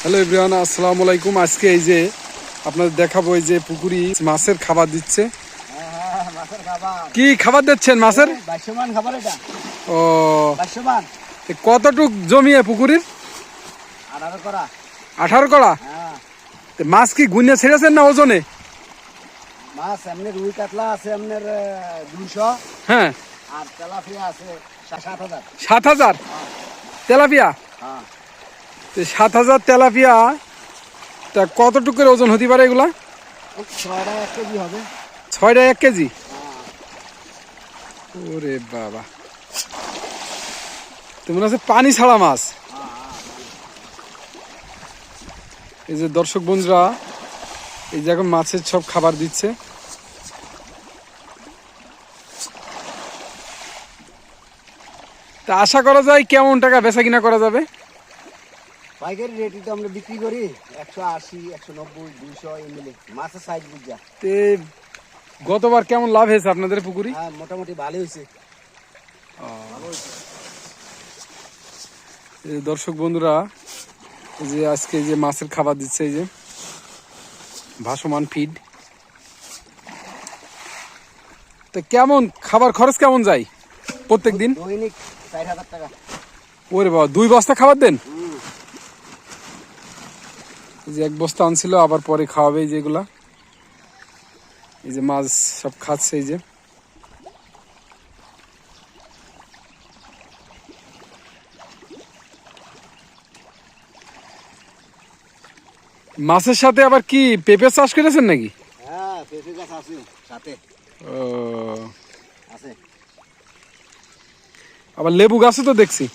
Hello everyone, আসসালামু আলাইকুম। আজকে এই যে আপনাদের দেখাবো এই যে পুকুরি মাছের খাবার দিচ্ছে। কি খাবার দিচ্ছেন মাছের? ও, কতটুক জমিয়ে পুকুরির? 18 কড়া। মাছ কি গুনে ছেড়েছেন না ওজনে? মাছ এমনি রুই কাতলা আছে আপনার 200। হ্যাঁ, আর তেলাপিয়া আছে 7,000। 7,000 তেলাপিয়া। হ্যাঁ, 7,000 তেলাপিয়া, তা কতটুকের ওজন হতে পারে এগুলা? 6টা 1 কেজি হবে। 6টা 1 কেজি। ওরে বাবা, তো মনে হচ্ছে পানি ছাড়া মাছ। এই যে দর্শক বন্ধুরা, এই যে এখন মাছের সব খাবার দিচ্ছে। তা আশা করা যায় কেমন টাকা বেচা কিনা করা যাবে? পাইকারি রেটে তো আমরা বিক্রি করি 180, 190, 200 এমএলএ মাছের সাইজ বুঝা। তে গতবার কেমন লাভ হয়েছে আপনাদের পুকুরি? হ্যাঁ, মোটামুটি ভালো হয়েছে। এই যে দর্শক বন্ধুরা, এই যে আজকে এই যে মাছের খাবার দিচ্ছে, এই যে ভাসমান ফিড। তো কেমন খাবার খরচ কেমন যায় প্রত্যেক দিন? দৈনিক 4,000 টাকা। ওরে বাবা, 2 বস্তা খাবার দেন? এই যে 1 বস্তা আনছিল, আবার পরে খাওয়াবে যেগুলা। এই যে মাছ সব খাচ্ছে। এই যে মাছের সাথে আবার কি পেঁপে চাষ করেছেন নাকি? হ্যাঁ, পেঁপে গাছ আছে সাথে। ও, আছে। আবার লেবু গাছও তো দেখছি।